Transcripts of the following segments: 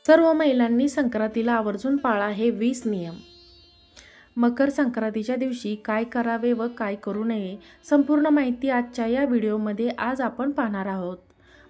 सर्व महिलांनी संक्रांतीला आवर्जून पाळा हे 20 नियम। मकर संक्रांतीच्या दिवशी काय करावे व काय करू नये, संपूर्ण माहिती आजच्या या व्हिडिओमध्ये आज आपण पाहणार आहोत।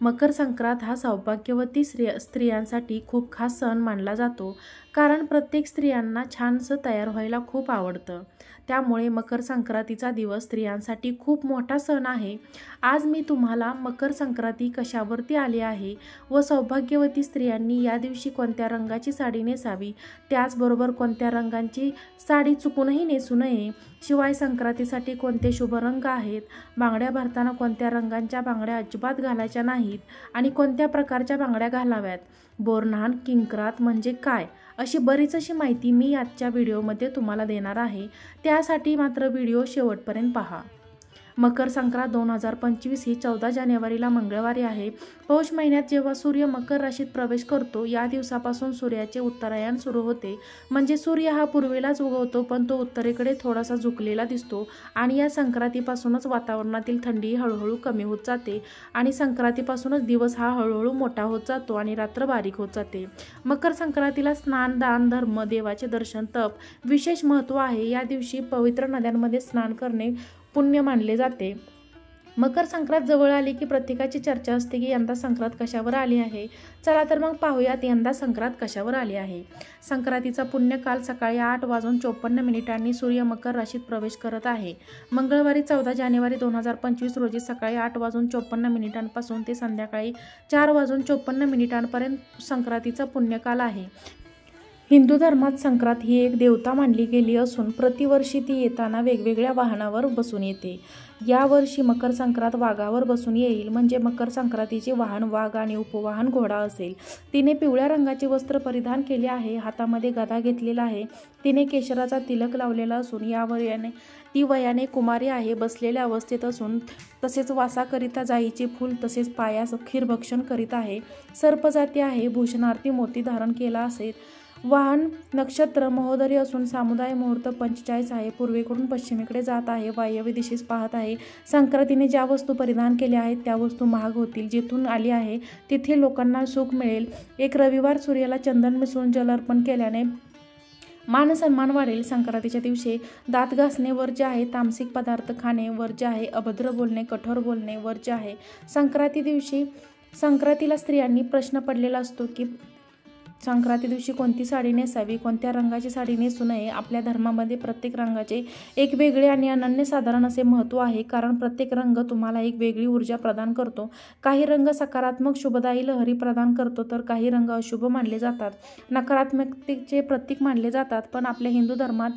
मकर संक्रांत हा सौभाग्यवती स्त्रियांसाठी खूप खास सण मानला जातो, कारण प्रत्येक स्त्रियांना छानसं तयार व्हायला खूप आवडतं। त्यामुळे मकर संक्रांतीचा दिवस स्त्रियांसाठी खूप मोठा सण आहे। आज मी तुम्हाला मकर संक्रांती कशावरती आली आहे व सौभाग्यवती स्त्रियांनी या दिवशी कोणत्या रंगाची साडी नेसावी, त्याचबरोबर कोणत्या रंगाची साडी चुकूनही नेसू नये, शिवाय संक्रांतीसाठी कोणते शुभ रंग आहेत, बांगड्या भरताना कोणत्या रंगाच्या बांगड्या अजिबात घालायच्या नाहीत आणि कोणत्या प्रकारच्या बांगड्या घालाव्यात, बोरन्हाण किंक्रात म्हणजे काय, अशी बरीच अशी माहिती मी आजच्या व्हिडिओमध्ये तुम्हाला देणार आहे। त्यासाठी मात्र व्हिडिओ शेवटपर्यंत पहा। मकर संक्रांत 2025 ही 14 जानेवारीला मंगळवारी आहे। पौष महिन्यात जेव्हा सूर्य मकर राशीत प्रवेश करतो, या दिवसापासून सूर्याचे उत्तरायण सुरू होते। म्हणजे सूर्य हा पूर्वेलाच उगवतो, पण तो उत्तरेकडे थोडासा झुकलेला दिसतो आणि या संक्रांतीपासूनच वातावरणातील थंडी हळूहळू कमी होत जाते आणि संक्रांतीपासूनच दिवस हा हळूहळू मोठा होत जातो आणि रात्र बारीक होत जाते। मकर संक्रांतीला स्नान, दान, धर्म, देवाचे दर्शन, तप विशेष महत्त्व आहे। या दिवशी पवित्र नद्यांमध्ये स्नान करणे पुण्य मानले जाते। मकर संक्रांत जवळ आली की प्रत्येकाची चर्चा असते की यंदा संक्रांत कशावर आली आहे। चला तर मग पाहूयात यंदा संक्रांत कशावर आली आहे। संक्रांतीचा पुण्यकाल सकाळी 8:54 सूर्य मकर राशीत प्रवेश करत आहे। मंगळवारी 14 जानेवारी 2025 रोजी सकाळी 8:54 पासून ते संध्याकाळी 4:54 पर्यंत संक्रांतीचा पुण्यकाल आहे। हिंदू धर्मात संक्रांत ही एक देवता मानली गेली असून प्रतिवर्षी ती येताना वेगवेगळ्या वाहनावर बसून येते। यावर्षी मकर संक्रांत वाघावर बसून येईल, म्हणजे मकर संक्रांतीचे वाहन वाघ आणि उपवाहन घोडा असेल। तिने पिवळ्या रंगाचे वस्त्र परिधान केले आहे, हातामध्ये गदा घेतलेला आहे, तिने केशराचा तिलक लावलेला असून ती वयाने कुमारी आहे, बसलेल्या अवस्थेत असून तसेच वासाकरिता जाईचे फूल तसेच पायास खीरभक्षण करीत आहे। सर्पजाती आहे, भूषणार्थी मोती धारण केला असेल। वाहन नक्षत्र महोदरी असून सामुदाय मुहूर्त 45 आहे, पूर्वेकडून पश्चिमेकडे जात आहे, वायव्य दिशेस पाहत आहे। संक्रांतीने ज्या वस्तू परिधान केल्या आहेत त्या वस्तू महाग होतील, जिथून आली आहे तिथे लोकांना सुख मिळेल। एक रविवार सूर्याला चंदन मिसळून जल अर्पण केल्याने मान सन्मान वाढेल। संक्रांतीच्या दिवशी दात घासणे वर्ज्य आहे, तामसिक पदार्थ खाणे वर्ज्य आहे, अभद्र बोलणे, कठोर बोलणे वर्ज्य आहे। संक्रांतीला स्त्रियांनी प्रश्न पडलेला असतो की संक्रांती दिवशी कोणती साडी नेसावी, कोणत्या रंगाची साडी नेसू नये। आपल्या धर्मामध्ये प्रत्येक रंगाचे एक वेगळे आणि अनन्यसाधारण असे महत्त्व आहे, कारण प्रत्येक रंग तुम्हाला एक वेगळी ऊर्जा प्रदान करतो। काही रंग सकारात्मक शुभदायी लहरी प्रदान करतो, तर काही रंग अशुभ मानले जातात, नकारात्मकतेचे प्रतीक मानले जातात। पण आपल्या हिंदू धर्मात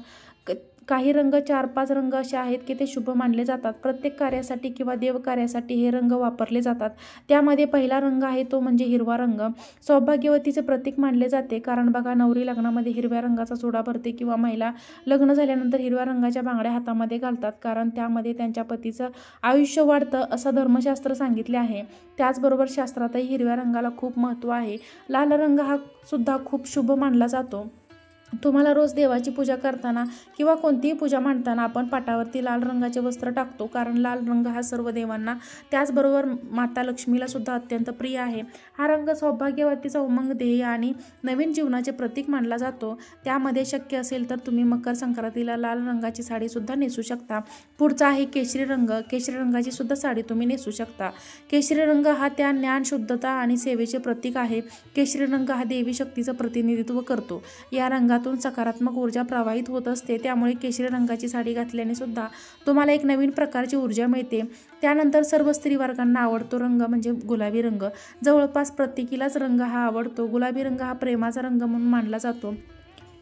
काही रंग 4-5 रंग असे आहेत की ते शुभ मानले जातात। प्रत्येक कार्यासाठी किंवा देवकार्यासाठी हे रंग वापरले जातात। त्यामध्ये पहिला रंग आहे तो म्हणजे हिरवा रंग, सौभाग्यवतीचे प्रतीक मानले जाते। कारण बघा, नवरी लग्नामध्ये हिरव्या रंगाचा चुडा भरते किंवा महिला लग्न झाल्यानंतर हिरव्या रंगाच्या बांगड्या हातामध्ये घालतात, कारण त्यामध्ये त्यांच्या पतीचं आयुष्य वाढतं असं धर्मशास्त्र सांगितले आहे। त्याचबरोबर शास्त्रातही हिरव्या रंगाला खूप महत्त्व आहे। लाल रंग हा सुद्धा खूप शुभ मानला जातो। तुम्हाला रोज देवाची पूजा करताना किंवा कोणतीही पूजा मांडताना आपण पाटावरती लाल रंगाचे वस्त्र टाकतो, कारण लाल रंग हा सर्व देवांना, त्याचबरोबर माता लक्ष्मीला सुद्धा अत्यंत प्रिय आहे। हा रंग सौभाग्यवतीचा उमंग, ध्येय आणि नवीन जीवनाचे प्रतीक मानला जातो। त्यामध्ये शक्य असेल तर तुम्ही मकर संक्रांतीला लाल रंगाची साडी सुद्धा नेसू शकता। पुढचा आहे केशरी रंग, केशरी रंगाची सुद्धा साडी तुम्ही नेसू शकता। केशरी रंग हा त्या ज्ञान, शुद्धता आणि सेवेचे प्रतीक आहे। केशरी रंग हा देवी शक्तीचं प्रतिनिधित्व करतो। या रंगातून सकारात्मक ऊर्जा प्रवाहित होत असते, त्यामुळे केशरी रंगाची साडी घातल्याने सुद्धा तुम्हाला एक नवीन प्रकारची ऊर्जा मिळते। त्यानंतर सर्व स्त्रीवर्गांना आवडतो रंग म्हणजे गुलाबी रंग। जवळपास प्रत्येकीलाच रंग हा आवडतो। गुलाबी रंग हा प्रेमाचा रंग म्हणून मानला जातो,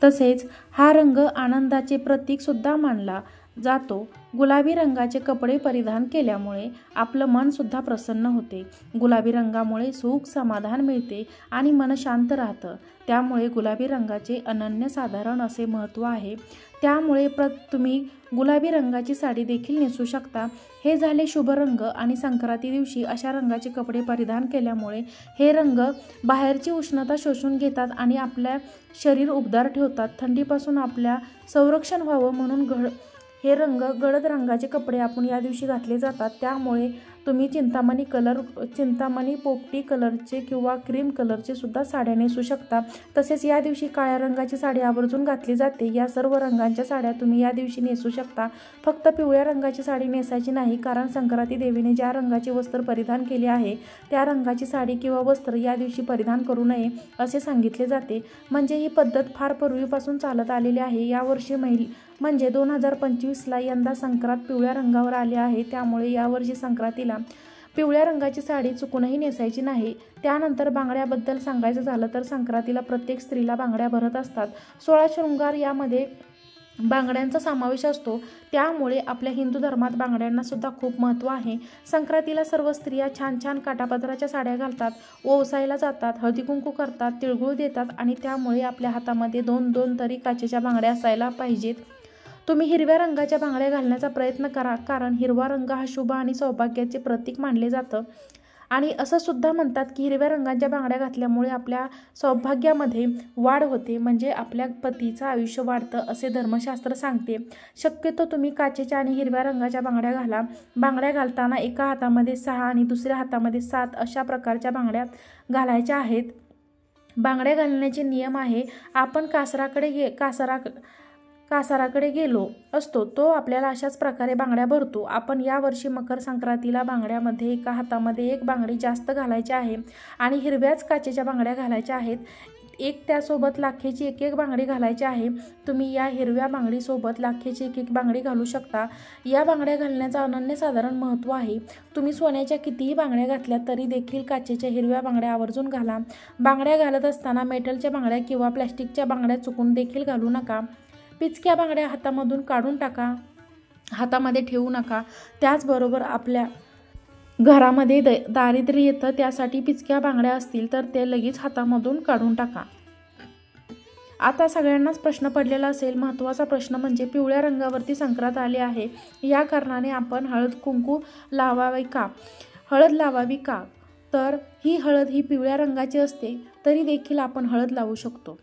तसेच हा रंग आनंदाचे प्रतीक सुद्धा मानला जातो। गुलाबी रंगाचे कपडे परिधान केल्यामुळे आपलं मन सुद्धा प्रसन्न होते। गुलाबी रंगामुळे सुख समाधान मिळते आणि मन शांत राहतं, त्यामुळे गुलाबी रंगाचे अनन्यसाधारण असे महत्त्व आहे। त्यामुळे तुम्ही गुलाबी रंगाची साडी देखील नेसू शकता। हे झाले शुभ रंग आणि संक्रांती दिवशी अशा रंगाचे कपडे परिधान केल्यामुळे हे रंग बाहेरची उष्णता शोषून घेतात आणि आपल्या शरीर उबदार ठेवतात। थंडीपासून आपल्या संरक्षण व्हावं म्हणून हे रंग गडद रंगाचे कपडे आपण या दिवशी घातले जातात। त्यामुळे तुम्ही चिंतामणी पोपटी कलरचे किंवा क्रीम कलरचे सुद्धा साड्या नेसू शकता। तसेच या दिवशी काळ्या रंगाची साडी आवर्जून घातली जाते। या सर्व रंगांच्या साड्या तुम्ही या दिवशी नेसू शकता। फक्त पिवळ्या रंगाची साडी नेसायची नाही, कारण संक्रांती देवीने ज्या रंगाचे वस्त्र परिधान केले आहे त्या रंगाची साडी किंवा वस्त्र या दिवशी परिधान करू नये असे सांगितले जाते। म्हणजे ही पद्धत फार पूर्वीपासून चालत आलेली आहे। यावर्षी म्हणजे 2025ला यंदा संक्रांत पिवळ्या रंगावर आली आहे, त्यामुळे यावर्षी संक्रांतीला पिवळ्या रंगाची साडी चुकूनही नेसायची नाही। त्यानंतर बांगड्याबद्दल सांगायचं झालं तर संक्रांतीला प्रत्येक स्त्रीला बांगड्या भरत असतात। 16 शृंगार यामध्ये बांगड्यांचा समावेश असतो, त्यामुळे आपल्या हिंदू धर्मात बांगड्यांना सुद्धा खूप महत्त्व आहे। संक्रांतीला सर्व स्त्रिया छान छान काठापदराच्या साड्या घालतात, ओवसायला जातात, हळदी कुंकू करतात, तिळगुळ देतात आणि त्यामुळे आपल्या हातामध्ये 2 तरी काचेच्या बांगड्या असायला पाहिजेत। तुम्ही हिरव्या रंगाच्या बांगड्या घालण्याचा प्रयत्न करा, कारण हिरवा रंग हा शुभ आणि सौभाग्याचे प्रतीक मानले जातं। आणि असं सुद्धा म्हणतात की हिरव्या रंगाच्या बांगड्या घातल्यामुळे आपल्या सौभाग्यामध्ये वाढ होते, म्हणजे आपल्या पतीचं आयुष्य वाढतं असे धर्मशास्त्र सांगते। शक्यतो तुम्ही काचेच्या आणि हिरव्या रंगाच्या बांगड्या घाला। बांगड्या घालताना एका हातामध्ये 6 आणि दुसऱ्या हातामध्ये 7 अशा प्रकारच्या बांगड्या घालायच्या आहेत। बांगड्या घालण्याचे नियम आहे, आपण कासाराकडे गेलो असतो तो आपल्याला अशाच प्रकारे बांगड्या भरतो। आपण यावर्षी मकर संक्रांतीला बांगड्यामध्ये एका हातामध्ये 1 बांगडी जास्त घालायची आहे आणि हिरव्याच काचेच्या बांगड्या घालायच्या आहेत। त्यासोबत लाखेची 1 बांगडी घालायची आहे। तुम्ही या हिरव्या बांगडीसोबत लाखेची 1 बांगडी घालू शकता। या बांगड्या घालण्याचा अनन्यसाधारण महत्त्व आहे। तुम्ही सोन्याच्या कितीही बांगड्या घातल्या तरी देखील काचेच्या हिरव्या बांगड्या आवर्जून घाला। बांगड्या घालत असताना मेटलच्या बांगड्या किंवा प्लॅस्टिकच्या बांगड्या चुकून देखील घालू नका। पिचक्या बांगड्या हातामधून काढून टाका, हातामध्ये ठेवू नका। त्याचबरोबर आपल्या घरामध्ये दारिद्र्य येतं, त्यासाठी पिचक्या बांगड्या असतील तर ते लगेच हातामधून काढून टाका। आता सगळ्यांनाच प्रश्न पडलेला असेल, महत्त्वाचा प्रश्न म्हणजे पिवळ्या रंगावरती संक्रांत आली आहे, या कारणाने आपण हळद लावावी का? तर ही हळद ही पिवळ्या रंगाची असते, तरी देखील आपण हळद लावू शकतो,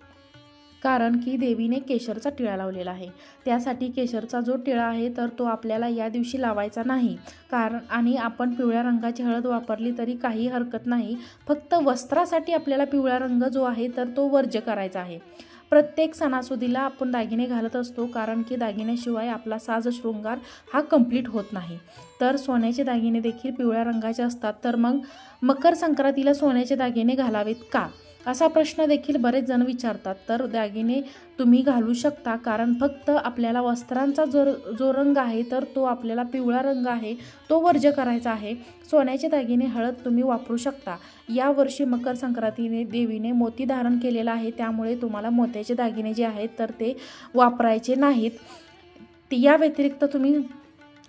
कारण की देवीने केशरचा टिळा लावलेला आहे। त्यासाठी केशरचा जो टिळा आहे तर तो आपल्याला या दिवशी लावायचा नाही, आणि आपण पिवळ्या रंगाची हळद वापरली तरी काही हरकत नाही। फक्त वस्त्रासाठी आपल्याला पिवळा रंग जो आहे तर तो वर्ज्य करायचा आहे। प्रत्येक सणासुदीला आपण दागिने घालत असतो, कारण की दागिन्याशिवाय आपला साज शृंगार हा कंप्लीट होत नाही। तर सोन्याचे दागिने देखील पिवळ्या रंगाचे असतात, तर मग मकर संक्रांतीला सोन्याचे दागिने घालावेत का असा प्रश्न देखील बरेच जण विचारतात। तर दागिने तुम्ही घालू शकता, कारण फक्त आपल्याला वस्त्रांचा जो रंग आहे तर तो आपल्याला पिवळा रंग आहे तो वर्ज्य करायचा आहे। सोन्याचे दागिने हळद तुम्ही वापरू शकता। यावर्षी मकर संक्रांतीने देवीने मोती धारण केलेला आहे, त्यामुळे तुम्हाला मोत्याचे दागिने जे आहेत तर ते वापरायचे नाहीत। या व्यतिरिक्त तुम्ही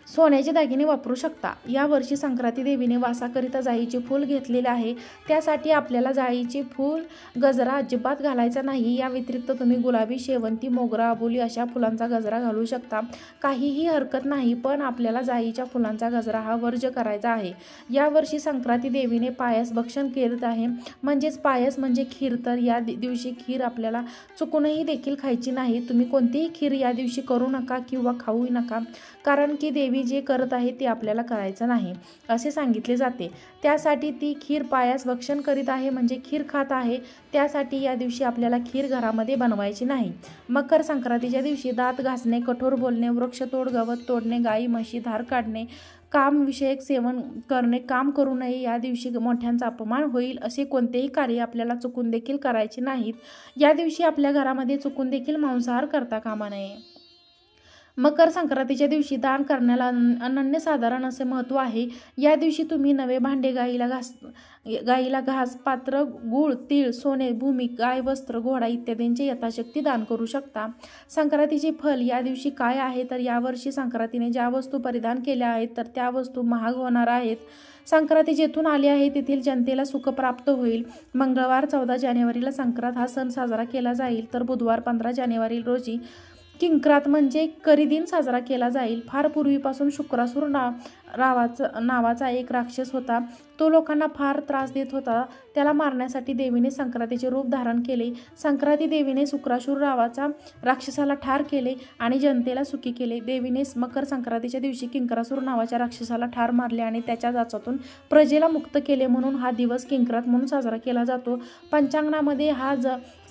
सोन्याचे दागिने वापरू शकता। यावर्षी संक्रांती देवीने वासाकरिता जाईचे फूल घेतलेले आहे, त्यासाठी आपल्याला जाईचे फूल गजरा अजिबात घालायचा नाही। या व्यतिरिक्त तुम्ही गुलाबी, शेवंती, मोगरा, अबोली अशा फुलांचा गजरा घालू शकता, काहीही हरकत नाही, पण आपल्याला जाईच्या फुलांचा गजरा हा वर्ज्य करायचा आहे। यावर्षी संक्रांती देवीने पायस भक्षण केलं आहे, म्हणजेच पायस म्हणजे खीर। तर या दिवशी खीर आपल्याला चुकूनही देखील खायची नाही। तुम्ही कोणतीही खीर या दिवशी करू नका किंवा खाऊ नका, कारण की देवी जे करत आहे ते आपल्याला करायचं नाही असे सांगितले जाते। त्यासाठी ती खीर पायस भक्षण करीत आहे, म्हणजे खीर खात आहे, त्यासाठी या दिवशी आपल्याला खीर घरामध्ये बनवायची नाही। मकर संक्रांतीच्या दिवशी दात घासणे, कठोर बोलणे, वृक्षतोड, गवत तोडणे, गाई म्हशी धार काढणे, कामविषयक सेवन करणे, काम करू नये, या दिवशी मोठ्यांचा अपमान होईल असे कोणतेही कार्य आपल्याला चुकून देखील करायचे नाहीत। या दिवशी आपल्या घरामध्ये चुकून देखील मांसाहार करता कामा नये। मकर संक्रांतीच्या दिवशी दान करण्याला अनन्यसाधारण असे महत्त्व आहे। या दिवशी तुम्ही नवे भांडे, गाईला घास, पात्र, गूळ, तीळ, सोने, भूमी, गाय, वस्त्र, घोडा इत्यादींचे यथाशक्ती दान करू शकता। संक्रांतीचे फल या दिवशी काय आहे तर यावर्षी संक्रांतीने ज्या वस्तू परिधान केल्या आहेत तर त्या वस्तू महाग होणार आहेत। संक्रांती जेथून आली आहे तेथील जनतेला सुख प्राप्त होईल। मंगळवार 14 जानेवारीला संक्रांत हा सण साजरा केला जाईल, तर बुधवार 15 जानेवारी रोजी किंक्रात म्हणजे करी दिन साजरा केला जाईल। फार पूर्वीपासून शुक्रासूर नावाचा एक राक्षस होता. तो लोकांना फार त्रास देत होता. त्याला मारण्यासाठी देवीने संक्रांतीचे रूप धारण केले. संक्रांती देवीने शुक्रासुर नावाचा राक्षसाला ठार केले आणि जनतेला सुखी केले. देवीने मकर संक्रांतीच्या दिवशी किंकरासुर नावाच्या राक्षसाला ठार मारले आणि त्याच्या जाचातून प्रजेला मुक्त केले. म्हणून हा दिवस किंक्रात म्हणून साजरा केला जातो. पंचांगणामध्ये हा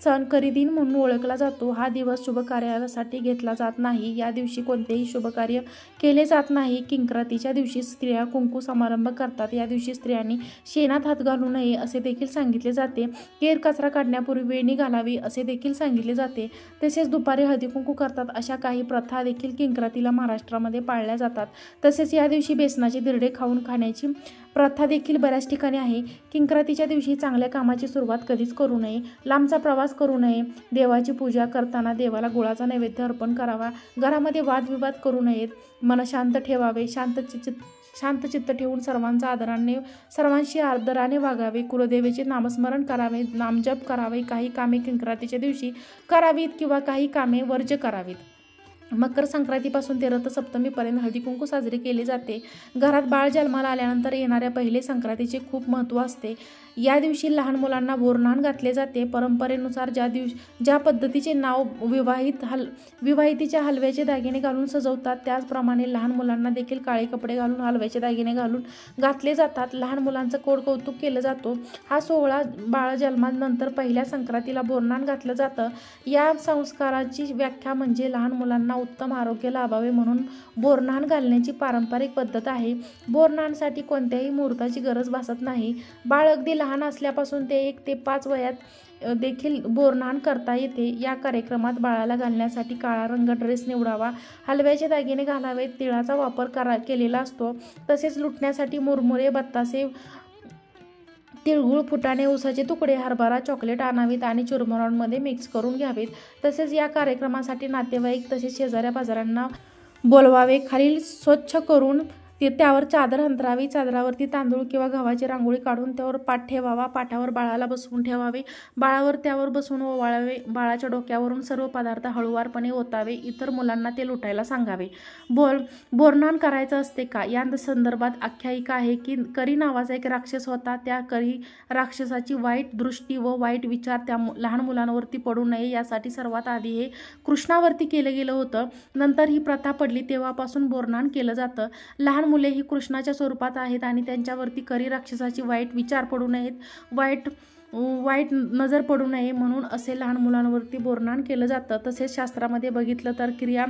सण करीदिन म्हणून ओळखला जातो. हा दिवस शुभ कार्यासाठी घेतला जात नाही. या दिवशी कोणतेही शुभ कार्य केले जात नाही. किंक्रातीच्या दिवशी स्त्रिया कुंकू समारंभ करतात. या दिवशी स्त्रियांनी शेणात हात घालू नये असे देखील सांगितले जाते. केर कचरा काढण्यापूर्वी वेणी घालावी असे देखील सांगितले जाते. तसेच दुपारी हळदी कुंकू करतात. अशा काही प्रथा देखील किंक्रातीला महाराष्ट्रामध्ये पाळल्या जातात. तसेच या दिवशी बेसनाचे धिरडे खाण्याची प्रथा देखील बऱ्याच ठिकाणी आहे. किंक्रातीच्या दिवशी चांगल्या कामाची सुरुवात कधीच करू नये. लांबचा प्रवास करू नये. देवाची पूजा करताना देवाला गुळाचा नैवेद्य अर्पण करावा. घरामध्ये वादविवाद करू नयेत. मन शांत ठेवावे. शांत चित्त ठेवून सर्वांशी आदराने वागावे. कुलदेवीचे नामस्मरण करावे. नामजप करावे. काही कामे किंक्रातीच्या दिवशी करावीत किंवा काही कामे वर्ज्य करावीत. मकर संक्रांतीपासून ते रथसप्तमीपर्यंत हळदी कुंकू साजरे केले जाते. घरात बाळ जन्माला आल्यानंतर येणाऱ्या पहिले संक्रांतीचे खूप महत्त्व असते. या दिवशी लहान मुलांना बोरन्हाण घातले जाते. परंपरेनुसार ज्या पद्धतीचे नाव विवाहितीच्या हलव्याचे दागिने घालून सजवतात त्याचप्रमाणे लहान मुलांना देखील काळे कपडे घालून हलव्याचे दागिने घातले जातात. लहान मुलांचं कौतुक केलं जातो. हा सोहळा बाळ जन्मानंतर पहिल्या संक्रांतीला बोरन्हाण घातलं जातं. या संस्काराची व्याख्या म्हणजे लहान मुलांना उत्तम आरोग्य लाभावे म्हणून बोरन्हाण घालण्याची पारंपरिक पद्धत आहे. बोरन्हाणसाठी कोणत्याही मुहूर्ताची गरज भासत नाही. बाळ अगदी लहान असल्यापासून ते 1 ते 5 वयात देखील बोरन्हाण करता येते. या कार्यक्रमात बाळाला घालण्यासाठी काळा रंग ड्रेस निवडावा. हलव्याचे दागिने घालावेत. तिळाचा वापर केलेला असतो. तसेच लुटण्यासाठी मुरमुरे, बत्तासे, तिळगुळ, फुटाणे, ऊसाचे तुकडे, हरभरा, चॉकलेट आणावीत आणि चुरमुऱ्यांमध्ये मिक्स करून घ्यावेत. तसेच या कार्यक्रमासाठी नातेवाईक तसेच शेजाऱ्या पाजाऱ्यांना बोलवावे. खालील स्वच्छ करून त्यावर चादर अंथरावी. चादरावरती तांदूळ किंवा गव्हाची रांगोळी काढून त्यावर पाट ठेवावा. पाटावर बाळाला बसवून ठेवावे. बाळावर त्यावर बसून ओवाळावे. बाळाच्या डोक्यावरून सर्व पदार्थ हळूवारपणे ओतावे. इतर मुलांना ते लुटायला सांगावे. बोरन्हाण करायचं असते का या संदर्भात आख्यायिका आहे की करी नावाचा एक राक्षस होता. त्या करी राक्षसाची वाईट दृष्टी व वाईट विचार त्या लहान मुलांवरती पडू नये यासाठी सर्वात आधी हे कृष्णावरती केलं गेलं होतं. नंतर ही प्रथा पडली तेव्हापासून बोरन्हाण केलं जातं. लहान मुले ही कृष्णाच्या स्वरूपात आहेत आणि त्यांच्यावरती करी राक्षसाची वाईट विचार पडू नयेत. वाईट नजर पडू नये म्हणून असे लहान मुलांवरती बोरन्हाण केलं जातं. तसेच शास्त्रामध्ये बघितलं तर क्रिया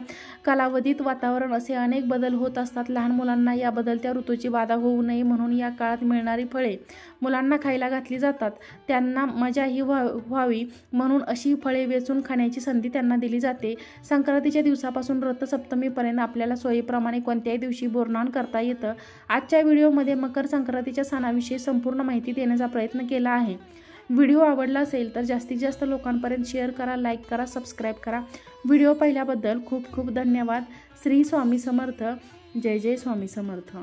कालावधीत वातावरण असे अनेक बदल होत असतात. लहान मुलांना या बदलत्या ऋतूची बाधा होऊ नये म्हणून या काळात मिळणारी फळे मुलांना खायला घातली जातात. त्यांना मजाही व्हावी म्हणून अशी फळे वेचून खाण्याची संधी त्यांना दिली जाते. संक्रांतीच्या दिवसापासून रथसप्तमीपर्यंत आपल्याला सोयीप्रमाणे कोणत्याही दिवशी बोरन्हाण करता येतं. आजच्या व्हिडिओमध्ये मकर संक्रांतीच्या सणाविषयी संपूर्ण माहिती देण्याचा प्रयत्न केला आहे. व्हिडिओ आवडला असेल तर जास्तीत जास्त लोकांपर्यंत शेअर करा, लाईक करा, सबस्क्राईब करा. व्हिडिओ पाहिल्याबद्दल खूप खूप धन्यवाद. श्री स्वामी समर्थ. जय जय स्वामी समर्थ.